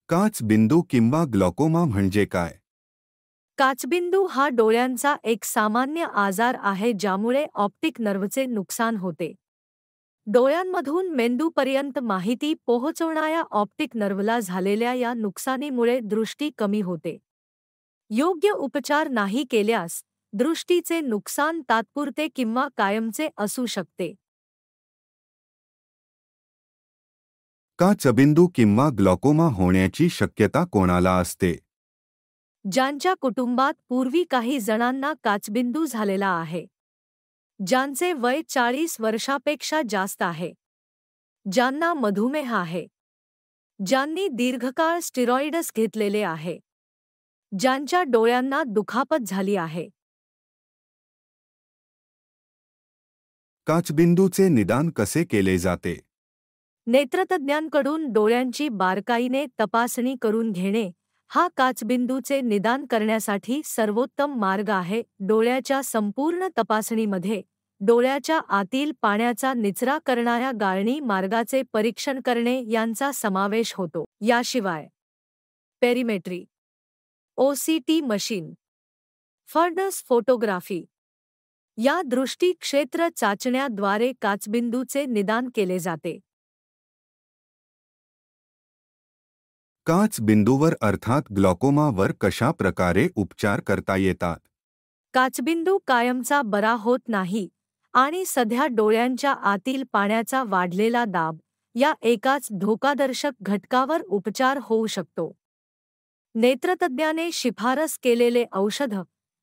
काचबिंदू किंवा ग्लॉकोमा म्हणजे काय? काचबिंदू हा डोळ्यांचा एक सामान्य आजार आहे ज्यामुळे ऑप्टिक नर्व्हचे नुकसान होते. डोळ्यांमधून मेंदूपर्यंत माहिती पोहोचवणाऱ्या ऑप्टिक नर्व्हला झालेल्या या नुकसानीमुळे दृष्टी कमी होते. योग्य उपचार नाही केल्यास दृष्टीचे नुकसान तात्पुरते किंवा कायमचे असू शकते. काचबिंदू किंवा ग्लॉकोमा होण्याची शक्यता कोणाला असते? ज्यांच्या कुटुंबात पूर्वी काही जणांना काचबिंदू झालेला आहे, ज्यांचे वय 40 वर्षापेक्षा जास्त आहे, ज्यांना मधुमेह आहे, ज्यांनी दीर्घकाळ स्टिरॉइड्स घेतलेले आहे, ज्यांच्या डोळ्यांना दुखापत झाली आहे. काचबिंदूचे निदान कसे केले जाते? नेत्रतज्ञांकडून डोळ्यांची बारकाईने तपासणी करून घेणे हा काचबिंदूचे निदान करण्यासाठी सर्वोत्तम मार्ग आहे. डोळ्याच्या संपूर्ण तपासणीमध्ये डोळ्याच्या आतील पाण्याचा निचरा करणाऱ्या गाळणी मार्गाचे परीक्षण करणे यांचा समावेश होतो. याशिवाय पेरिमेट्री, ओसीटी मशीन, फर्नस फोटोग्राफी या दृष्टी क्षेत्र चाचण्याद्वारे काचबिंदूचे निदान केले जाते. काचबिंदूवर अर्थात ग्लॉकोमावर कशा प्रकारे उपचार करता येतात? काचबिंदू कायमचा बरा होत नाही आणि सध्या डोळ्यांच्या आतील पाण्याचा वाढलेला दाब या एकाच धोकादर्शक घटकावर उपचार होऊ शकतो. नेत्रतज्ञाने शिफारस केलेले औषध,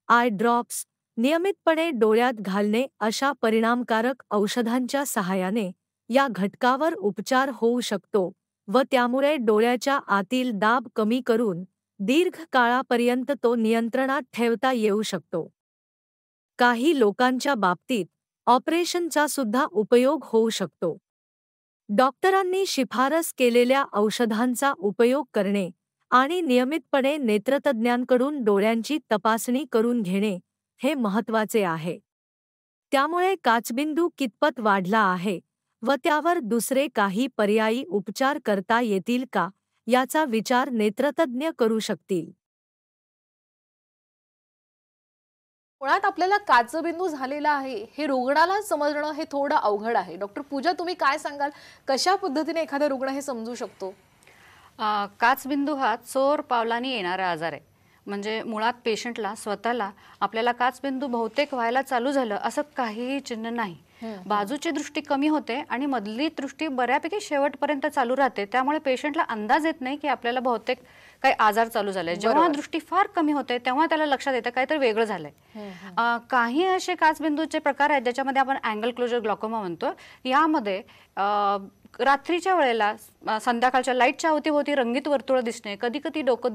आय ड्रॉप्स, नियमितपणे डोळ्यात घालणे अशा परिणामकारक औषधांच्या सहाय्याने या घटकावर उपचार होऊ शकतो व त्यामुळे डोळ्याच्या आतील दाब कमी करून दीर्घ काळापर्यंत तो नियंत्रणात ठेवता येऊ शकतो. काही लोकांच्या बाबतीत ऑपरेशनचा सुद्धा उपयोग होऊ शकतो. डॉक्टरांनी शिफारस केलेल्या औषधांचा उपयोग करणे आणि नियमितपणे नेत्रतज्ञांकडून डोळ्यांची तपासणी करून घेणे हे महत्त्वाचे आहे. त्यामुळे काचबिंदू कितपत वाढला आहे व त्यावर दुसरे काही पर्यायी उपचार करता येतील का याचा विचार नेत्रतज्ञ करू शकतील. मुळात आपल्याला काचबिंदू झालेला आहे हे रुग्णाला समजणं हे थोडं अवघड आहे. डॉक्टर पूजा, तुम्ही काय सांगाल, कशा पद्धतीने एखादा रुग्ण हे समजू शकतो? काचबिंदू हा चोर पावलांनी येणारा आजार आहे. म्हणजे मुळात पेशंटला स्वतःला आपल्याला काचबिंदू बहुतेक व्हायला चालू झालं असं काहीही चिन्ह नाही. बाजूची दृष्टी कमी होते आणि मधली दृष्टी बऱ्यापैकी शेवटपर्यंत चालू राहते. त्यामुळे पेशंटला अंदाज येत नाही की आपल्याला बहुतेक काही आजार चालू झालाय. जेव्हा दृष्टी फार कमी होते तेव्हा त्याला लक्षात येतं काहीतरी वेगळं झालंय. काही असे काचबिंदूचे प्रकार आहेत ज्याच्यामध्ये आपण अँगल क्लोजर ग्लॉकोमा म्हणतो. यामध्ये रात्रीच्या वेळेला संध्याकाळच्या लाईटच्या अवतीभोवती रंगीत वर्तुळ दिसणे, कधी कधी डोकं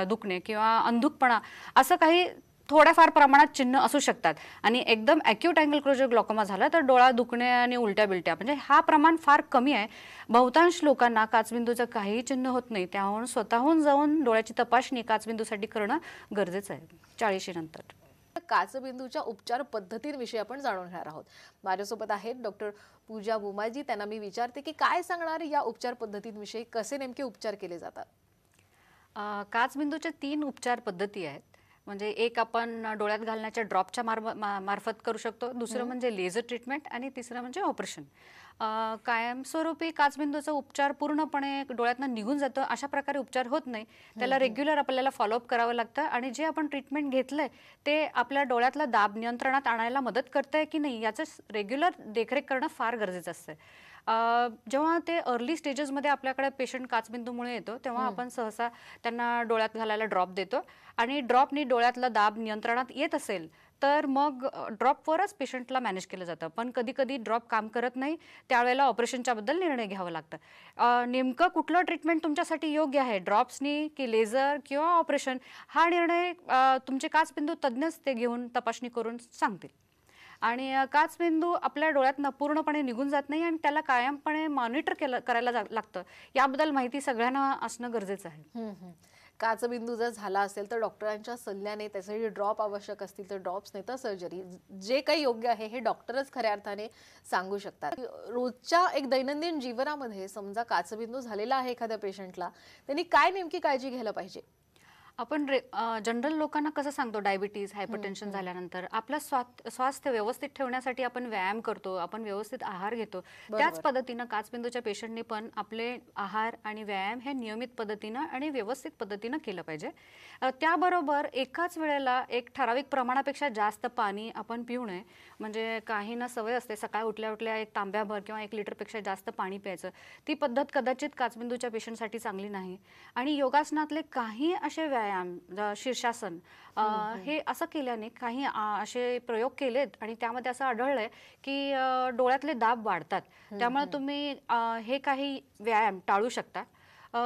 दुखणे किंवा अंधुकपणा असं काही थोड्याफार प्रमाणात चिन्ह असू शकतात. आणि एकदम ॲक्यूट अँगल क्लोजर ग्लॉकोमा झाला तर डोळा दुखणे आणि उलट्या बिलट्या, म्हणजे हा प्रमाण फार कमी आहे. बहुतांश लोकांना काचबिंदूचं काहीही चिन्ह होत नाही. त्याहून स्वतःहून जाऊन डोळ्याची तपासणी काचबिंदूसाठी करणं गरजेचं आहे 40 नंतर. काचबिंदूच्या उपचार पद्धतींविषयी आपण जाणून घेणार आहोत. माझ्यासोबत आहेत डॉक्टर पूजा बुमाजी. त्यांना मी विचारते की काय सांगणार या उपचार पद्धतींविषयी, कसे नेमके उपचार केले जातात? काचबिंदूच्या 3 उपचार पद्धती आहेत. म्हणजे एक आपण डोळ्यात घालण्याच्या ड्रॉपच्या मार्फत करू शकतो, दुसरं म्हणजे लेझर ट्रीटमेंट आणि तिसरं म्हणजे ऑपरेशन. कायमस्वरूपी काचबिंदूचा उपचार पूर्णपणे डोळ्यातनं निघून जातो अशा प्रकारे उपचार होत नाही. त्याला रेग्युलर आपल्याला फॉलोअप करावं लागतं आणि जे आपण ट्रीटमेंट घेतलंय ते आपल्या डोळ्यातला दाब नियंत्रणात आणायला मदत करतंय की नाही याचं रेग्युलर देखरेख करणं फार गरजेचं असतं. जेव्हा ते अर्ली स्टेजेसमध्ये आपल्याकडे पेशंट काचबिंदूमुळे येतो तेव्हा आपण सहसा त्यांना डोळ्यात घालायला ड्रॉप देतो आणि ड्रॉपनी डोळ्यातला दाब नियंत्रणात येत असेल तर मग ड्रॉपवरच पेशंटला मॅनेज केलं जातं. पण कधी कधी ड्रॉप काम करत नाही, त्यावेळेला ऑपरेशनच्या बद्दल निर्णय घ्यावा लागतं. नेमकं कुठलं ट्रीटमेंट तुमच्यासाठी योग्य आहे, ड्रॉप्सनी की लेझर किंवा ऑपरेशन, हा निर्णय तुमचे काचबिंदू तज्ज्ञच ते घेऊन तपासणी करून सांगतील. आणि काचबिंदू आपल्या डोळ्यातनं पूर्णपणे निघून जात नाही आणि त्याला कायमपणे मॉनिटर करायला लागतं. याबद्दल माहिती सगळ्यांना असणं गरजेचं आहे. काचबिंदू जर झाला असेल तर डॉक्टरांच्या सल्ल्याने त्यासाठी ड्रॉप आवश्यक असतील तर ड्रॉप्स, नाही तर सर्जरी, जे काही योग्य आहे हे डॉक्टरच खऱ्या अर्थाने सांगू शकतात. रोजच्या एक दैनंदिन जीवनामध्ये समजा काचबिंदू झालेला आहे एखाद्या पेशंटला, त्यांनी काय नेमकी काळजी घ्यायला पाहिजे? आपण जनरल लोकांना कसं सांगतो, डायबिटीज, हायपरटेन्शन झाल्यानंतर आपलं स्वास्थ्य व्यवस्थित ठेवण्यासाठी आपण व्यायाम करतो, आपण व्यवस्थित आहार घेतो. त्याच पद्धतीनं काचबिंदूच्या पेशंटनी पण आपले आहार आणि व्यायाम हे नियमित पद्धतीनं आणि व्यवस्थित पद्धतीनं केलं पाहिजे. त्याबरोबर एकाच वेळेला एक ठराविक प्रमाणापेक्षा जास्त पाणी आपण पिऊ नये. म्हणजे काहींना सवय असते सकाळी उठल्या उठल्या एक तांब्याभर किंवा 1 लिटरपेक्षा जास्त पाणी प्यायचं. ती पद्धत कदाचित काचबिंदूच्या पेशंटसाठी चांगली नाही. आणि योगासनातले काही असे व्यायाम, शीर्षासन, हे असं केल्याने काही असे प्रयोग केलेत आणि त्यामध्ये असं आढळलंय की डोळ्यातले दाब वाढतात. त्यामुळे तुम्ही हे काही व्यायाम टाळू शकता.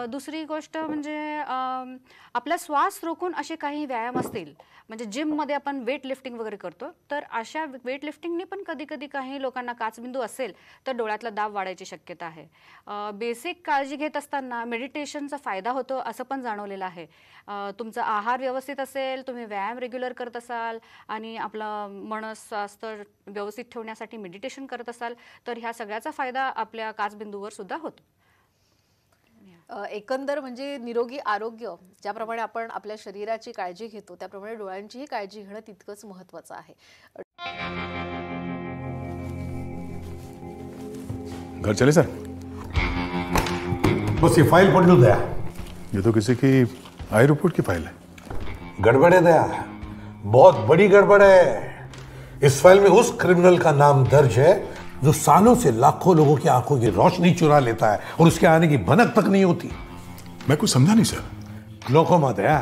दुसरी गोष्ट म्हणजे आपला श्वास रोखून असे काही व्यायाम असतील, म्हणजे जिममध्ये आपण वेट लिफ्टिंग वगैरे करतो, तर अशा वेट लिफ्टिंगनी पण कधी कधी काही लोकांना काचबिंदू असेल तर डोळ्यातला दाब वाढायची शक्यता आहे. बेसिक काळजी घेत असताना मेडिटेशनचा फायदा होतो असं पण जाणवलेलं आहे. तुमचा आहार व्यवस्थित असेल, तुम्ही व्यायाम रेग्युलर करत असाल आणि आपलं मन स्वास्थ्य व्यवस्थित ठेवण्यासाठी मेडिटेशन करत असाल तर ह्या सगळ्याचा फायदा आपल्या काचबिंदूवर सुद्धा होतो. एकंदर म्हणजे निरोगी आरोग्य, ज्याप्रमाणे आपण आपल्या शरीराची काळजी घेतो त्याप्रमाणे डोळ्यांचीही काळजी घेणं तितकंच महत्त्वाचं आहे. घर चले सर? बस ये फाइल पढ़ लो दया. ये तो किसी की आई रिपोर्ट की फाइल है. गड़बड़ है दया, बहुत बड़ी गड़बड़ है. इस फाइल में उस क्रिमिनल का नाम दर्ज है जो सालों से लाखों लोगों की आंखों की रोशनी चुरा लेता है और उसके आने की भनक तक नहीं होती. मैं कुछ समझा नहीं सर. ग्लोकोमा दया,